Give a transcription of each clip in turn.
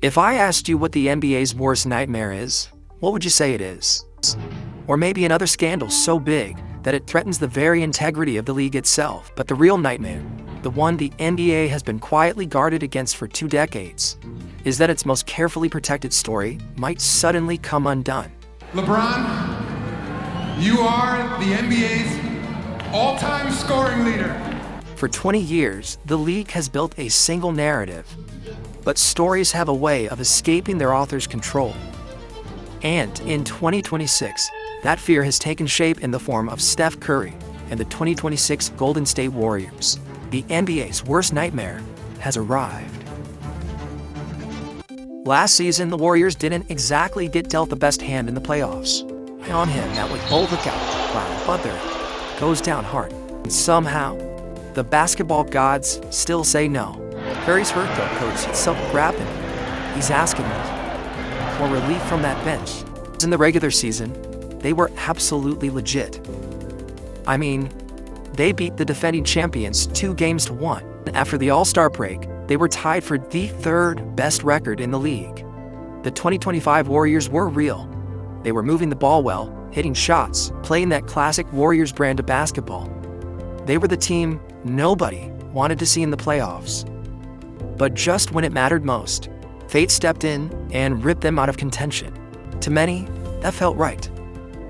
If I asked you what the NBA's worst nightmare is, what would you say it is? Or maybe another scandal so big that it threatens the very integrity of the league itself. But the real nightmare, the one the NBA has been quietly guarded against for 2 decades, is that its most carefully protected story might suddenly come undone. LeBron, you are the NBA's all-time scoring leader. For 20 years, the league has built a single narrative, but stories have a way of escaping their author's control. And in 2026, that fear has taken shape in the form of Steph Curry and the 2026 Golden State Warriors. The NBA's worst nightmare has arrived. Last season, the Warriors didn't exactly get dealt the best hand in the playoffs. On him, that would bowl the out, while Butler goes down hard. And somehow, the basketball gods still say no. Curry's hurt though, coach. It's self-grabbing. He's asking for relief from that bench. In the regular season, they were absolutely legit. I mean, they beat the defending champions 2-1. After the All-Star break, they were tied for the 3rd best record in the league. The 2025 Warriors were real. They were moving the ball well, hitting shots, playing that classic Warriors brand of basketball. They were the team nobody wanted to see in the playoffs. But just when it mattered most, fate stepped in and ripped them out of contention. To many, that felt right.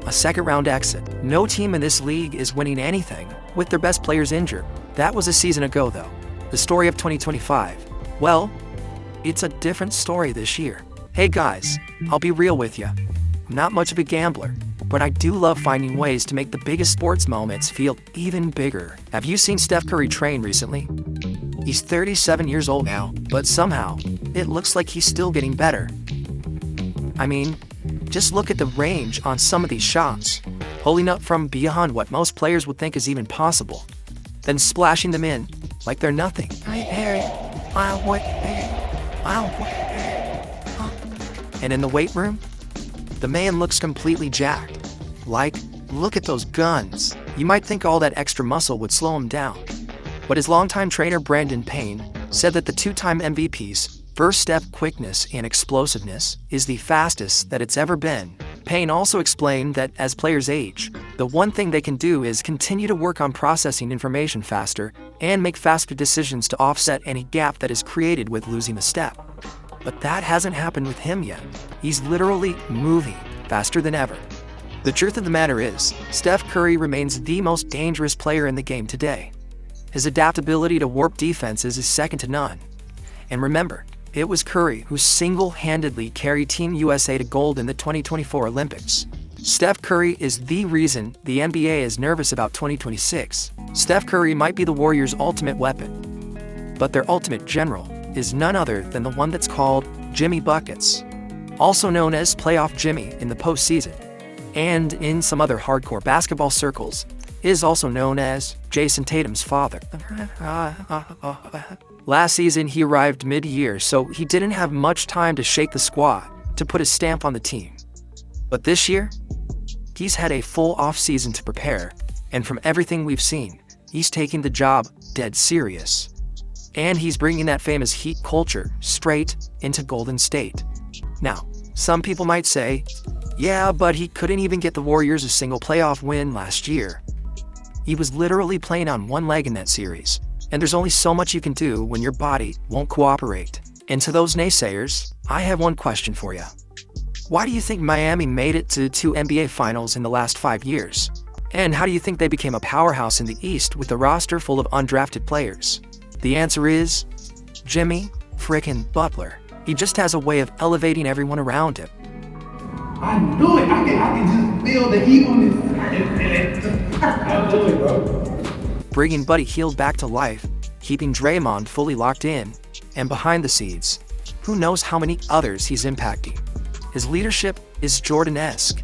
A second-round exit. No team in this league is winning anything with their best players injured. That was a season ago, though. The story of 2025. Well, it's a different story this year. Hey guys, I'll be real with you. I'm not much of a gambler, but I do love finding ways to make the biggest sports moments feel even bigger. Have you seen Steph Curry train recently? He's 37 years old now, but somehow, it looks like he's still getting better. I mean, just look at the range on some of these shots, pulling up from beyond what most players would think is even possible, then splashing them in like they're nothing. And in the weight room, the man looks completely jacked. Like, look at those guns. You might think all that extra muscle would slow him down. But his longtime trainer Brandon Payne said that the 2-time MVP's first step quickness and explosiveness is the fastest that it's ever been. Payne also explained that as players age, the one thing they can do is continue to work on processing information faster and make faster decisions to offset any gap that is created with losing a step. But that hasn't happened with him yet. He's literally moving faster than ever. The truth of the matter is, Steph Curry remains the most dangerous player in the game today. His adaptability to warp defenses is second to none. And remember, it was Curry who single-handedly carried Team USA to gold in the 2024 Olympics. Steph Curry is the reason the NBA is nervous about 2026. Steph Curry might be the Warriors' ultimate weapon, but their ultimate general is none other than the one that's called Jimmy Buckets, also known as Playoff Jimmy in the postseason, and in some other hardcore basketball circles, is also known as Jason Tatum's father. Last season, he arrived mid-year, so he didn't have much time to shake the squad, to put his stamp on the team. But this year, he's had a full off-season to prepare, and from everything we've seen, he's taking the job dead serious. And he's bringing that famous Heat culture straight into Golden State. Now, some people might say, yeah, but he couldn't even get the Warriors a single playoff win last year. He was literally playing on one leg in that series, and there's only so much you can do when your body won't cooperate. And to those naysayers, I have one question for you. Why do you think Miami made it to 2 NBA finals in the last 5 years? And how do you think they became a powerhouse in the East with a roster full of undrafted players? The answer is Jimmy frickin' Butler. He just has a way of elevating everyone around him. I knew it. I can just feel the heat on this. I knew it, bro. Bringing Buddy Hield back to life, keeping Draymond fully locked in, and behind the scenes, who knows how many others he's impacting. His leadership is Jordan-esque.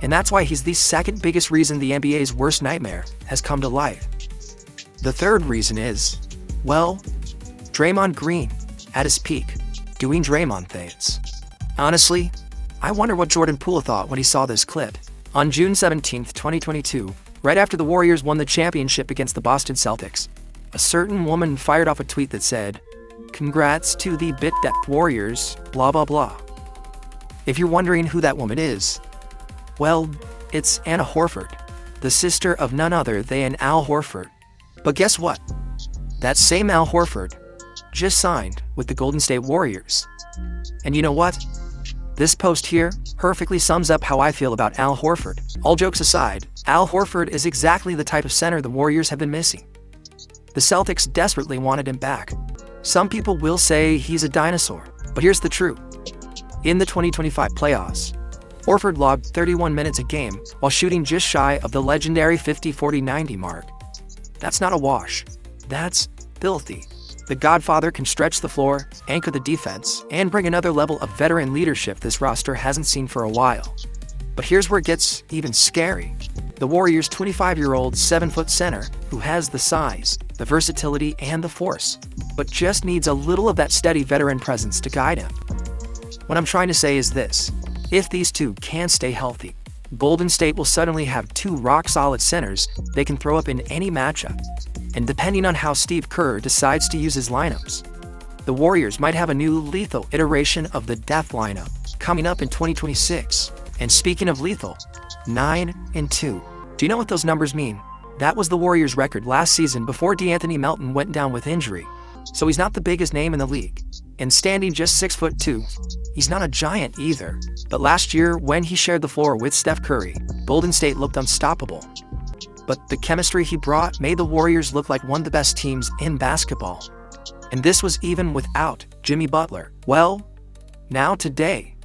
And that's why he's the second biggest reason the NBA's worst nightmare has come to life. The third reason is, well, Draymond Green at his peak, doing Draymond things. Honestly, I wonder what Jordan Poole thought when he saw this clip. On June 17, 2022, right after the Warriors won the championship against the Boston Celtics, a certain woman fired off a tweet that said, Congrats to the bit depth Warriors, blah blah blah. If you're wondering who that woman is, well, it's Anna Horford, the sister of none other than Al Horford. But guess what? That same Al Horford just signed with the Golden State Warriors. And you know what? This post here perfectly sums up how I feel about Al Horford. All jokes aside, Al Horford is exactly the type of center the Warriors have been missing. The Celtics desperately wanted him back. Some people will say he's a dinosaur, but here's the truth. In the 2025 playoffs, Horford logged 31 minutes a game while shooting just shy of the legendary 50-40-90 mark. That's not a wash. That's filthy. The Godfather can stretch the floor, anchor the defense, and bring another level of veteran leadership this roster hasn't seen for a while. But here's where it gets even scary. The Warriors' 25-year-old 7-foot center, who has the size, the versatility, and the force, but just needs a little of that steady veteran presence to guide him. What I'm trying to say is this: if these two can stay healthy, Golden State will suddenly have two rock-solid centers they can throw up in any matchup. And depending on how Steve Kerr decides to use his lineups, the Warriors might have a new lethal iteration of the death lineup coming up in 2026. And speaking of lethal, 9-2. Do you know what those numbers mean? That was the Warriors' record last season before DeAnthony Melton went down with injury. So he's not the biggest name in the league. And standing just 6'2", he's not a giant either. But last year, when he shared the floor with Steph Curry, Golden State looked unstoppable. But the chemistry he brought made the Warriors look like one of the best teams in basketball. And this was even without Jimmy Butler. Well, now today,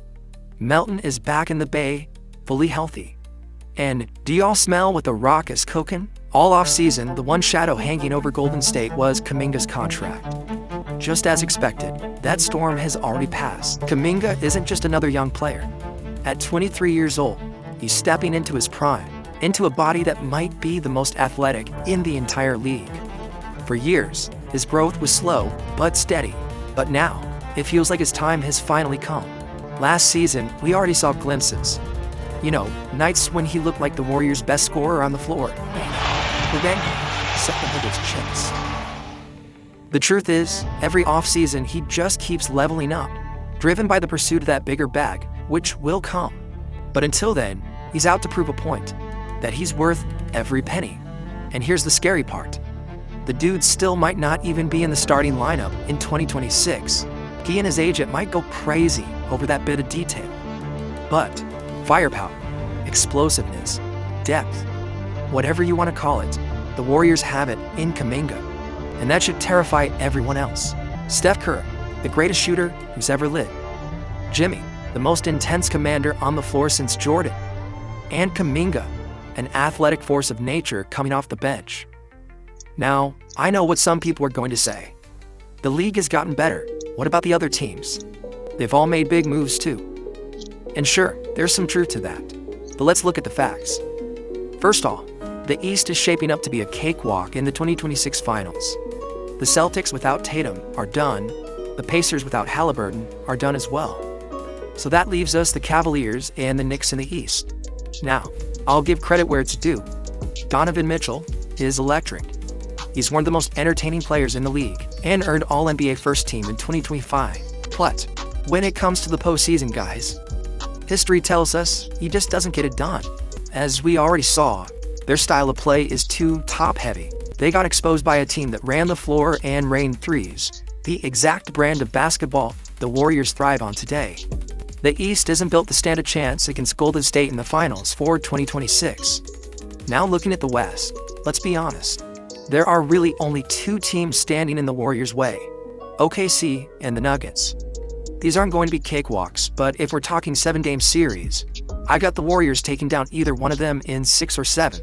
Melton is back in the Bay, fully healthy. And do y'all smell what the Rock is cooking? All offseason, the one shadow hanging over Golden State was Kuminga's contract. Just as expected, that storm has already passed. Kuminga isn't just another young player. At 23 years old, he's stepping into his prime, into a body that might be the most athletic in the entire league. For years, his growth was slow but steady. But now, it feels like his time has finally come. Last season, we already saw glimpses. You know, nights when he looked like the Warriors' best scorer on the floor. But then, something with his chest. The truth is, every offseason he just keeps leveling up, driven by the pursuit of that bigger bag, which will come. But until then, he's out to prove a point, that he's worth every penny. And here's the scary part. The dude still might not even be in the starting lineup in 2026. He and his agent might go crazy over that bit of detail. But firepower, explosiveness, depth, whatever you want to call it, the Warriors have it in Kuminga. And that should terrify everyone else. Steph Curry, the greatest shooter who's ever lived. Jimmy, the most intense commander on the floor since Jordan. And Kuminga, an athletic force of nature coming off the bench. Now, I know what some people are going to say. The league has gotten better. What about the other teams? They've all made big moves too. And sure, there's some truth to that. But let's look at the facts. First off, the East is shaping up to be a cakewalk in the 2026 finals. The Celtics without Tatum are done. The Pacers without Halliburton are done as well. So that leaves us the Cavaliers and the Knicks in the East. Now, I'll give credit where it's due. Donovan Mitchell is electric. He's one of the most entertaining players in the league and earned All-NBA First Team in 2025. But when it comes to the postseason, guys, history tells us he just doesn't get it done. As we already saw, their style of play is too top-heavy. They got exposed by a team that ran the floor and rained threes, the exact brand of basketball the Warriors thrive on today. The East isn't built to stand a chance against Golden State in the finals for 2026. Now looking at the West, let's be honest. There are really only two teams standing in the Warriors' way, OKC and the Nuggets. These aren't going to be cakewalks, but if we're talking 7-game series, I got the Warriors taking down either one of them in 6 or 7.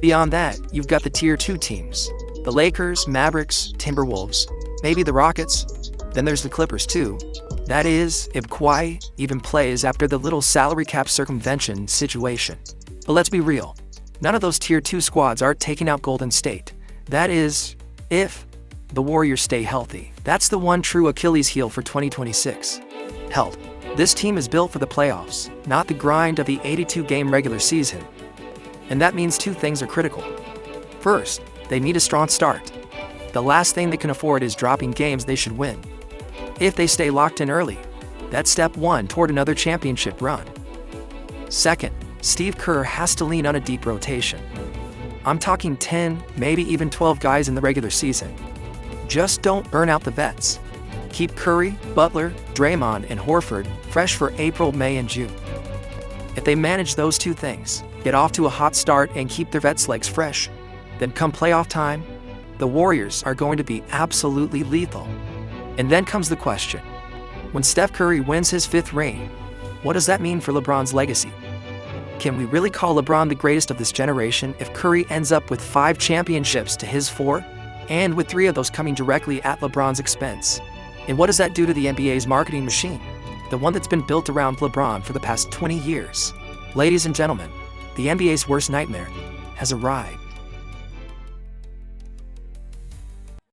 Beyond that, you've got the Tier 2 teams, the Lakers, Mavericks, Timberwolves, maybe the Rockets. Then there's the Clippers too. That is, if Kawhi even plays after the little salary cap circumvention situation. But let's be real, none of those Tier 2 squads are taking out Golden State. That is, if the Warriors stay healthy. That's the one true Achilles heel for 2026. Hell, this team is built for the playoffs, not the grind of the 82-game regular season. And that means two things are critical. First, they need a strong start. The last thing they can afford is dropping games they should win. If they stay locked in early, that's step one toward another championship run. Second, Steve Kerr has to lean on a deep rotation. I'm talking 10, maybe even 12 guys in the regular season. Just don't burn out the vets. Keep Curry, Butler, Draymond, and Horford fresh for April, May, and June. If they manage those two things, get off to a hot start and keep their vets' legs fresh, then come playoff time, the Warriors are going to be absolutely lethal. And then comes the question. When Steph Curry wins his 5th ring, what does that mean for LeBron's legacy? Can we really call LeBron the greatest of this generation if Curry ends up with 5 championships to his 4, and with 3 of those coming directly at LeBron's expense? And what does that do to the NBA's marketing machine, the one that's been built around LeBron for the past 20 years? Ladies and gentlemen, the NBA's worst nightmare has arrived.